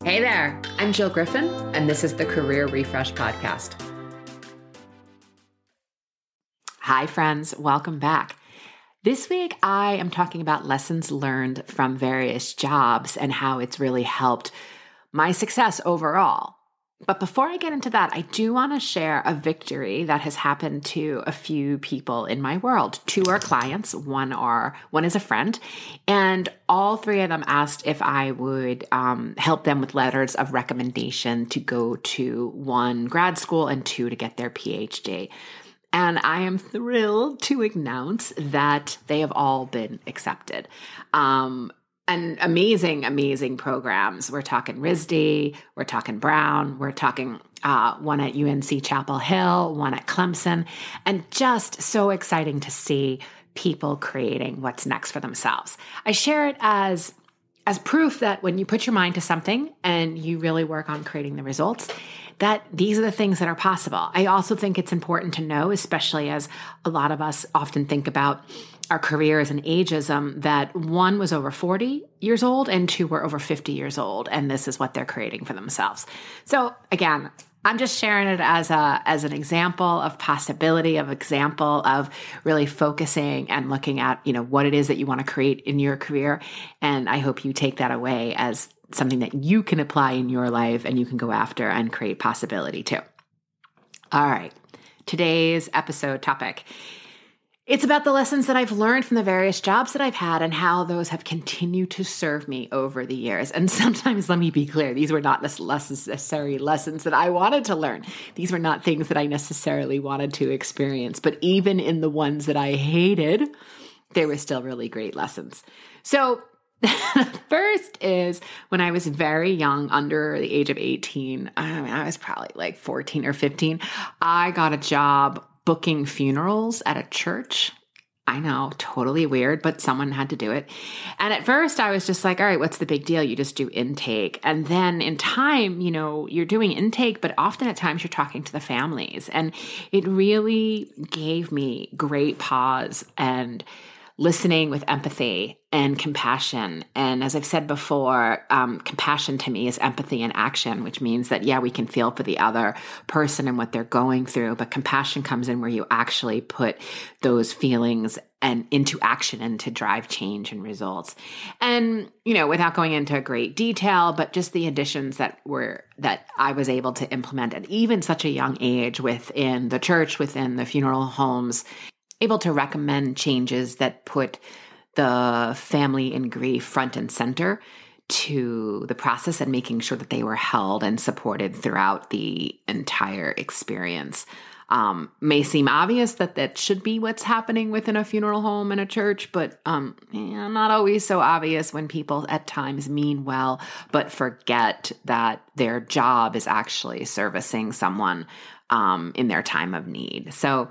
Hey there, I'm Jill Griffin, and this is the Career Refresh Podcast. Hi, friends. Welcome back. This week, I am talking about lessons learned from various jobs and how it's really helped my success overall. But before I get into that, I do want to share a victory that has happened to a few people in my world. Two are clients, one is a friend, and all three of them asked if I would help them with letters of recommendation to go to one grad school and two to get their PhD. And I am thrilled to announce that they have all been accepted. And amazing programs. We're talking RISD, we're talking Brown, we're talking one at UNC Chapel Hill, one at Clemson, and just so exciting to see people creating what's next for themselves. I share it as proof that when you put your mind to something and you really work on creating the results, that these are the things that are possible. I also think it's important to know, especially as a lot of us often think about our careers and ageism, that one was over 40 years old and two were over 50 years old, and this is what they're creating for themselves. So again, I'm just sharing it as an example of possibility, of example of really focusing and looking at, what it is that you want to create in your career. And I hope you take that away as something that you can apply in your life and you can go after and create possibility too. All right. Today's episode topic. It's about the lessons that I've learned from the various jobs that I've had and how those have continued to serve me over the years. And sometimes, let me be clear, these were not necessary lessons that I wanted to learn. These were not things that I necessarily wanted to experience. But even in the ones that I hated, they were still really great lessons. So first is when I was very young, under the age of 18, I was probably like 14 or 15, I got a job booking funerals at a church. I know, totally weird, but someone had to do it. And at first I was just like, all right, what's the big deal? You just do intake. And then in time, you're doing intake, but often at times you're talking to the families. And it really gave me great pause and listening with empathy and compassion. And as I've said before, compassion to me is empathy in action, which means that, we can feel for the other person and what they're going through, but compassion comes in where you actually put those feelings and into action and to drive change and results. And, without going into great detail, but just the additions that I was able to implement at even such a young age within the church, within the funeral homes, able to recommend changes that put the family in grief front and center to the process and making sure that they were held and supported throughout the entire experience. May seem obvious that should be what's happening within a funeral home and a church, but not always so obvious when people at times mean well, but forget that their job is actually servicing someone in their time of need. So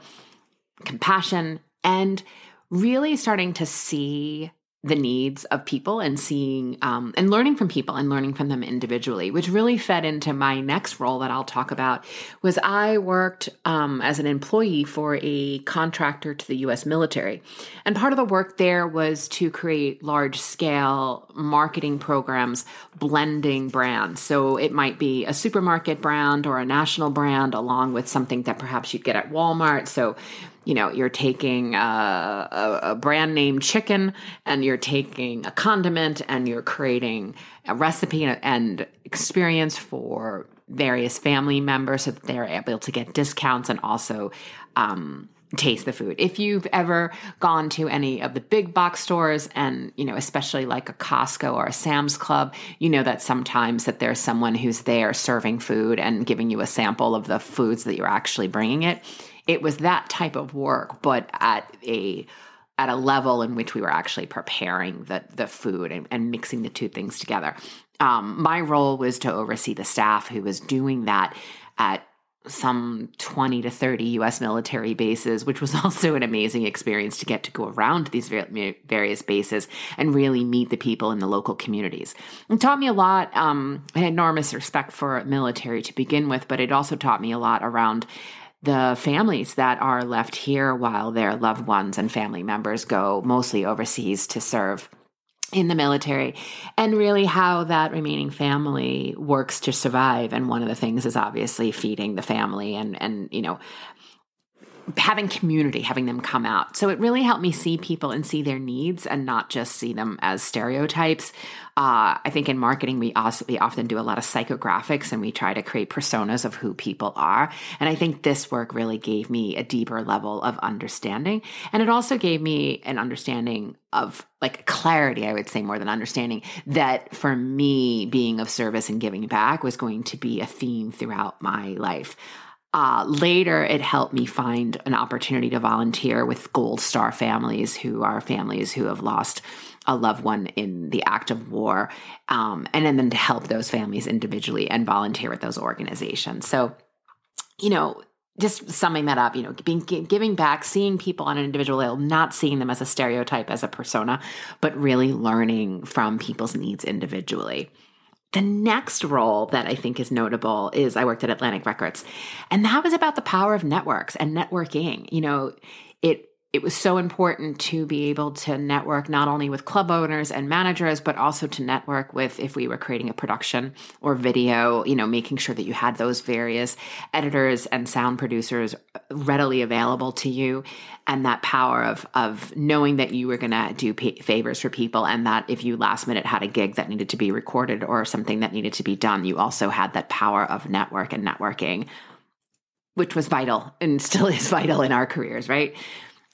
compassion and really starting to see the needs of people and seeing and learning from people and learning from them individually, which really fed into my next role that I'll talk about. Was I worked as an employee for a contractor to the U.S. military. And part of the work there was to create large scale marketing programs, blending brands. So it might be a supermarket brand or a national brand along with something that perhaps you'd get at Walmart. So you're taking a brand name chicken and you're taking a condiment and you're creating a recipe and experience for various family members so that they're able to get discounts and also taste the food. If you've ever gone to any of the big box stores and, especially like a Costco or a Sam's Club, that sometimes that there's someone who's there serving food and giving you a sample of the foods that you're actually bringing it. It was that type of work, but at a level in which we were actually preparing the food and mixing the two things together. My role was to oversee the staff who was doing that at some 20 to 30 U.S. military bases, which was also an amazing experience to get to go around these various bases and really meet the people in the local communities. It taught me a lot. I had enormous respect for military to begin with, but it also taught me a lot around the families that are left here while their loved ones and family members go mostly overseas to serve in the military, and really how that remaining family works to survive. And one of the things is obviously feeding the family and having community, having them come out. So it really helped me see people and see their needs and not just see them as stereotypes. I think in marketing, we often do a lot of psychographics and we try to create personas of who people are. And I think this work really gave me a deeper level of understanding. And it also gave me an understanding of like clarity, I would say, more than understanding, that for me, being of service and giving back was going to be a theme throughout my life. Later, it helped me find an opportunity to volunteer with Gold Star families, who are families who have lost a loved one in the act of war, and then to help those families individually and volunteer with those organizations. So, just summing that up, giving back, seeing people on an individual level, not seeing them as a stereotype, as a persona, but really learning from people's needs individually. The next role that I think is notable is I worked at Atlantic Records, and that was about the power of networks and networking. It was so important to be able to network not only with club owners and managers, but also to network with, if we were creating a production or video, making sure that you had those various editors and sound producers readily available to you. And that power of knowing that you were going to do favors for people, and that if you last minute had a gig that needed to be recorded or something that needed to be done, you also had that power of network and networking, which was vital and still is vital in our careers, right?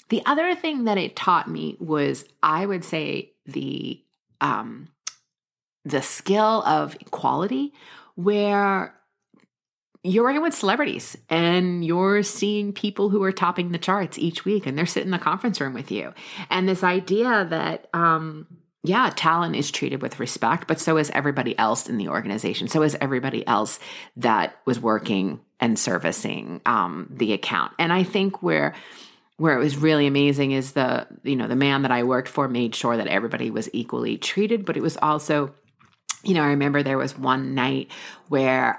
The other thing that it taught me was, I would say, the skill of equality, where you're working with celebrities and you're seeing people who are topping the charts each week, and they're sitting in the conference room with you. And this idea that, talent is treated with respect, but so is everybody else in the organization. So is everybody else that was working and servicing the account. And I think where it was really amazing is the man that I worked for made sure that everybody was equally treated, but it was also, I remember there was one night where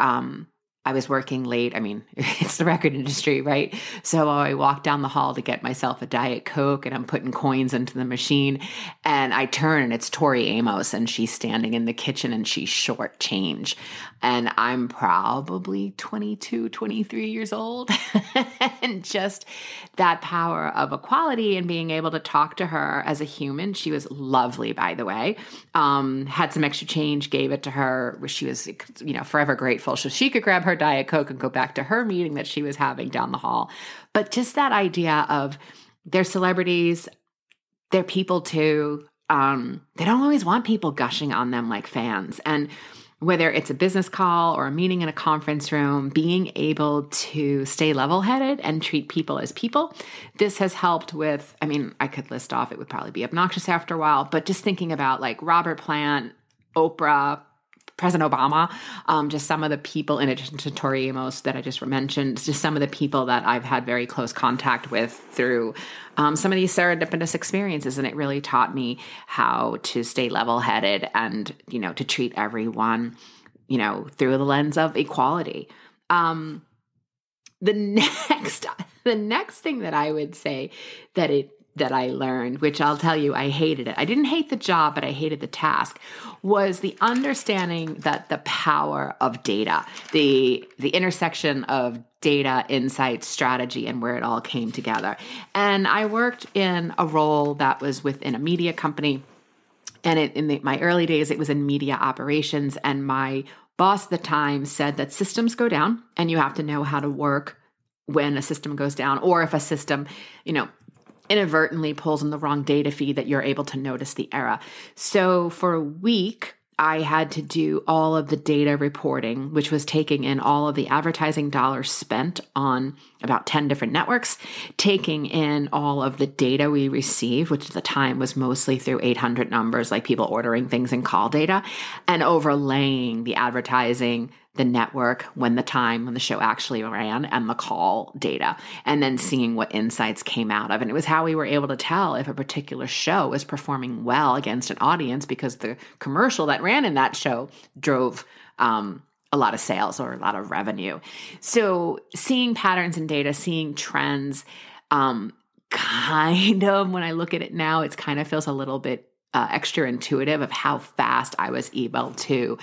I was working late. I mean, it's the record industry, right? So I walked down the hall to get myself a Diet Coke, and I'm putting coins into the machine, and I turn and it's Tori Amos, and she's standing in the kitchen and she's short change. And I'm probably 22, 23 years old. And just that power of equality and being able to talk to her as a human. She was lovely, by the way. Had some extra change, gave it to her, where she was, forever grateful. So she could grab her Diet Coke and go back to her meeting that she was having down the hall. But just that idea of they're celebrities, they're people too. They don't always want people gushing on them like fans. And whether it's a business call or a meeting in a conference room, being able to stay level-headed and treat people as people, this has helped with, I could list off, it would probably be obnoxious after a while, but just thinking about like Robert Plant, Oprah, President Obama, just some of the people, in addition to Tori Amos that I just mentioned, just some of the people that I've had very close contact with through some of these serendipitous experiences. And it really taught me how to stay level-headed and, to treat everyone, through the lens of equality. The next thing that I would say that I learned, which I'll tell you, I hated it. I didn't hate the job, but I hated the task, was the understanding that the power of data, the intersection of data, insight, strategy, and where it all came together. And I worked in a role that was within a media company. And in my early days, it was in media operations. And my boss at the time said that systems go down and you have to know how to work when a system goes down, or if a system, inadvertently pulls in the wrong data feed, that you're able to notice the error. So for a week, I had to do all of the data reporting, which was taking in all of the advertising dollars spent on about 10 different networks, taking in all of the data we received, which at the time was mostly through 800 numbers, like people ordering things in call data, and overlaying the advertising, the network, when the show actually ran, and the call data, and then seeing what insights came out of. And it was how we were able to tell if a particular show was performing well against an audience, because the commercial that ran in that show drove a lot of sales or a lot of revenue. So seeing patterns in data, seeing trends, kind of, when I look at it now, it kind of feels a little bit extra intuitive of how fast I was able to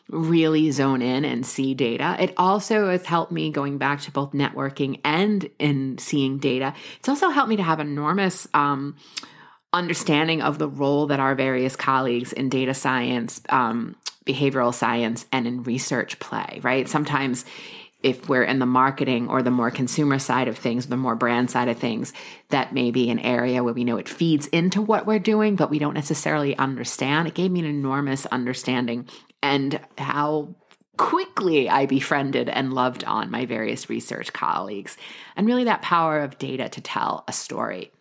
really zone in and see data. It also has helped me, going back to both networking and in seeing data, it's also helped me to have enormous understanding of the role that our various colleagues in data science, behavioral science, and in research play, right? Sometimes if we're in the marketing or the more consumer side of things, the more brand side of things, that may be an area where we know it feeds into what we're doing, but we don't necessarily understand. It gave me an enormous understanding and how quickly I befriended and loved on my various research colleagues, and really that power of data to tell a story.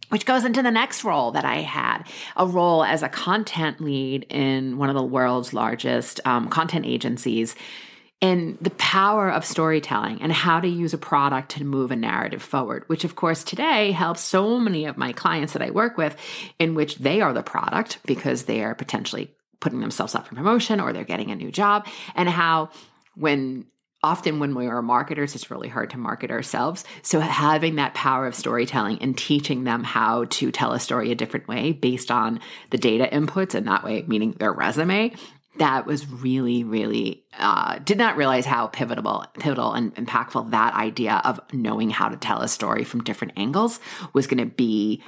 Which goes into the next role that I had, a role as a content lead in one of the world's largest content agencies, and the power of storytelling and how to use a product to move a narrative forward, which of course today helps so many of my clients that I work with, in which they are the product because they are potentially putting themselves up for promotion or they're getting a new job, and how often when we are marketers, it's really hard to market ourselves. So having that power of storytelling and teaching them how to tell a story a different way based on the data inputs, and that way, meaning their resume, that was really, really, did not realize how pivotal and impactful that idea of knowing how to tell a story from different angles was going to be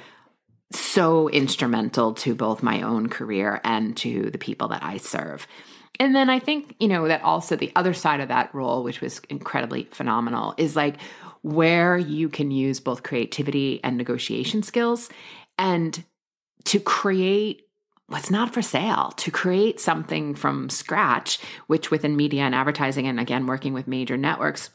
so instrumental to both my own career and to the people that I serve. And then I think, that also the other side of that role, which was incredibly phenomenal, is like where you can use both creativity and negotiation skills and to create what's not for sale, to create something from scratch, which within media and advertising, and again, working with major networks,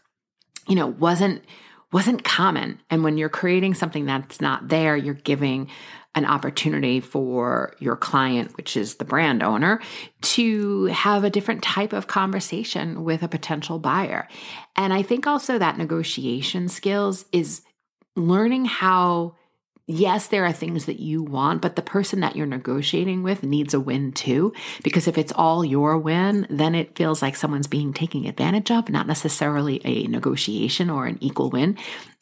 wasn't common. And when you're creating something that's not there, you're giving an opportunity for your client, which is the brand owner, to have a different type of conversation with a potential buyer. And I think also that negotiation skills is learning how, yes, there are things that you want, but the person that you're negotiating with needs a win too. Because if it's all your win, then it feels like someone's being taken advantage of, not necessarily a negotiation or an equal win.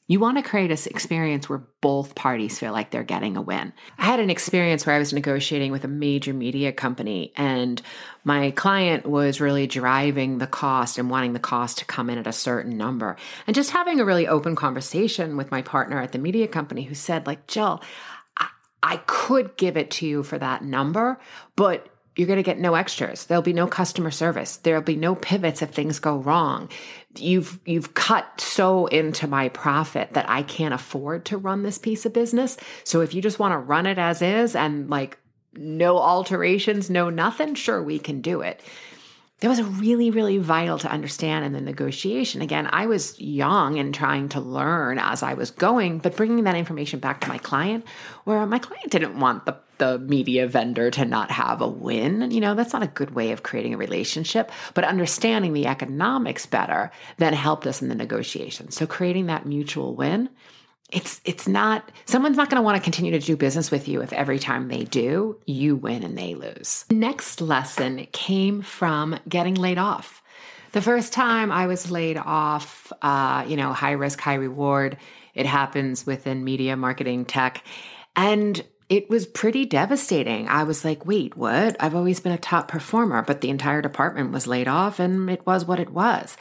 You want to create an experience where both parties feel like they're getting a win. I had an experience where I was negotiating with a major media company, and my client was really driving the cost and wanting the cost to come in at a certain number. And just having a really open conversation with my partner at the media company, who said, like, Jill, I could give it to you for that number, but you're going to get no extras. There'll be no customer service. There'll be no pivots if things go wrong. You've cut so into my profit that I can't afford to run this piece of business. So if you just want to run it as is and like no alterations, no nothing, sure, we can do it. That was really, really vital to understand in the negotiation. Again, I was young and trying to learn as I was going, but bringing that information back to my client, where my client didn't want the media vendor to not have a win. That's not a good way of creating a relationship, but understanding the economics better then helped us in the negotiation. So creating that mutual win, someone's not going to want to continue to do business with you if every time they do, you win and they lose. Next lesson came from getting laid off. The first time I was laid off, high risk, high reward. It happens within media, marketing, tech. And it was pretty devastating. I was like, wait, what? I've always been a top performer, but the entire department was laid off and it was what it was.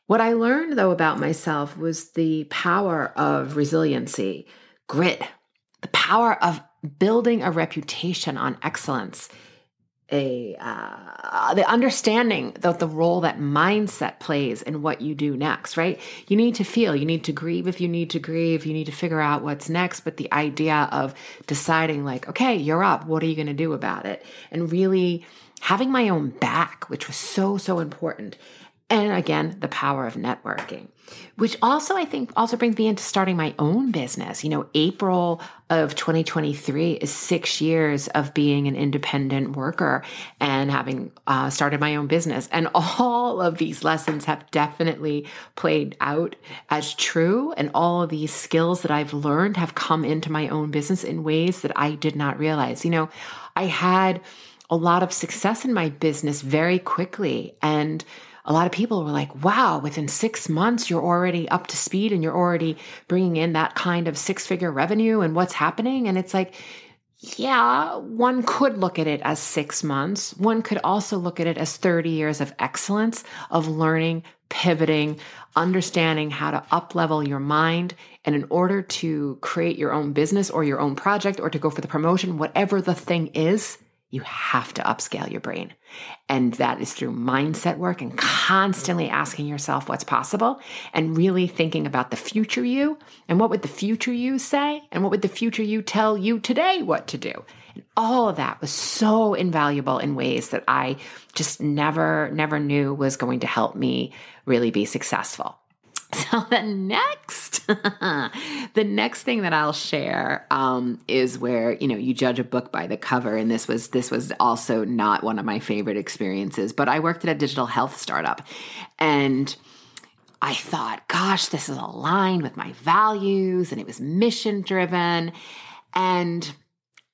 What I learned, though, about myself was the power of resiliency, grit, the power of building a reputation on excellence, the understanding of the role that mindset plays in what you do next, right? You need to feel, you need to grieve if you need to grieve, you need to figure out what's next, but the idea of deciding like, okay, you're up, what are you going to do about it? And really having my own back, which was so, so important. And again, the power of networking, which also, I think, also brings me into starting my own business. April of 2023 is 6 years of being an independent worker and having started my own business. And all of these lessons have definitely played out as true. And all of these skills that I've learned have come into my own business in ways that I did not realize. I had a lot of success in my business very quickly. And a lot of people were like, wow, within 6 months, you're already up to speed and you're already bringing in that kind of 6-figure revenue and what's happening. And it's like, Yeah, one could look at it as 6 months. One could also look at it as 30 years of excellence, of learning, pivoting, understanding how to up-level your mind. And in order to create your own business or your own project or to go for the promotion, whatever the thing is, you have to upscale your brain. And that is through mindset work and constantly asking yourself what's possible and really thinking about the future you and what would the future you say and what would the future you tell you today what to do. And all of that was so invaluable in ways that I just never knew was going to help me really be successful. So the next thing that I'll share is where, you judge a book by the cover. And this was also not one of my favorite experiences, but I worked at a digital health startup and I thought, gosh, this is aligned with my values and it was mission driven. And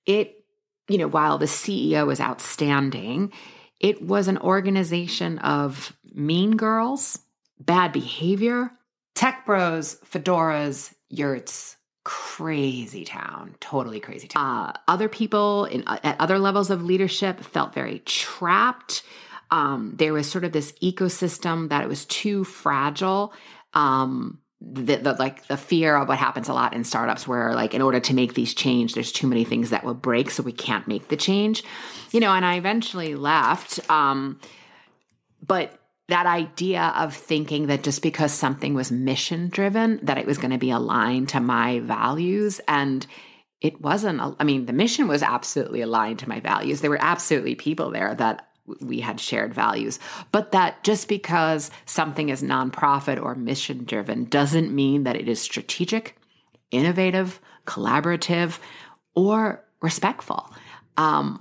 it, while the CEO was outstanding, it was an organization of mean girls, bad behavior, tech bros, fedoras, yurts, crazy town, totally crazy town. Other people at other levels of leadership felt very trapped. There was sort of this ecosystem that it was too fragile. The fear of what happens a lot in startups where in order to make these change, there's too many things that will break, so we can't make the change. And I eventually left. But that idea of thinking that just because something was mission driven, that it was going to be aligned to my values. And it wasn't. The mission was absolutely aligned to my values. There were absolutely people there that we had shared values, but that just because something is nonprofit or mission driven doesn't mean that it is strategic, innovative, collaborative, or respectful.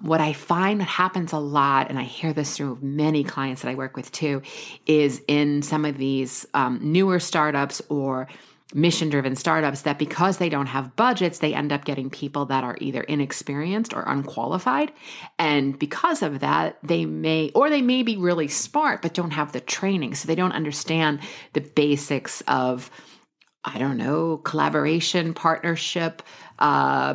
What I find that happens a lot, and I hear this through many clients that I work with too, is in some of these newer startups or mission-driven startups that because they don't have budgets, they end up getting people that are either inexperienced or unqualified. And because of that, they may be really smart, but don't have the training. So they don't understand the basics of, collaboration, partnership,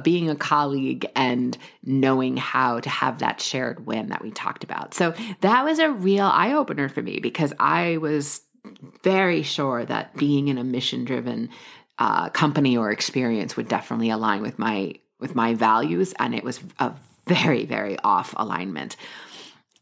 being a colleague, and knowing how to have that shared win that we talked about. So that was a real eye-opener for me because I was very sure that being in a mission-driven company or experience would definitely align with my values, and it was a very, very off alignment.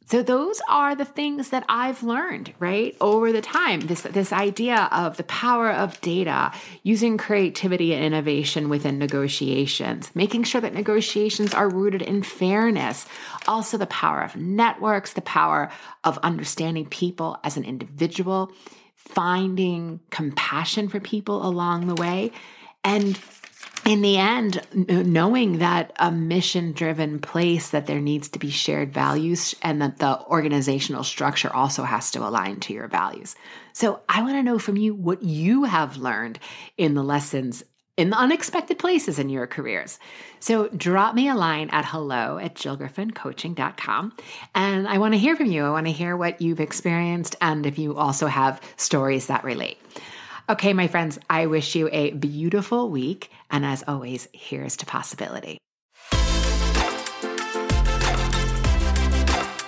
So those are the things that I've learned, right, over the time. This idea of the power of data, using creativity and innovation within negotiations, making sure that negotiations are rooted in fairness. Also the power of networks, the power of understanding people as an individual, finding compassion for people along the way. And in the end, knowing that a mission-driven place, that there needs to be shared values and that the organizational structure also has to align to your values. So I want to know from you what you have learned in the lessons in the unexpected places in your careers. So drop me a line at hello@jillgriffincoaching.com. And I want to hear from you. I want to hear what you've experienced and if you also have stories that relate. Okay, my friends, I wish you a beautiful week. And as always, here's to possibility.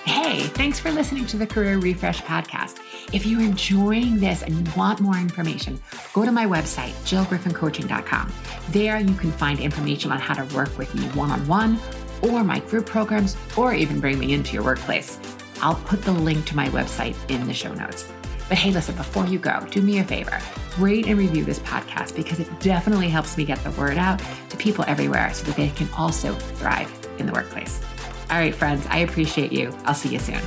Hey, thanks for listening to the Career Refresh podcast. If you're enjoying this and you want more information, go to my website, jillgriffincoaching.com. There you can find information on how to work with me one-on-one or my group programs, or even bring me into your workplace. I'll put the link to my website in the show notes. But hey, listen, before you go, do me a favor, rate and review this podcast because it definitely helps me get the word out to people everywhere so that they can also thrive in the workplace. All right, friends, I appreciate you. I'll see you soon.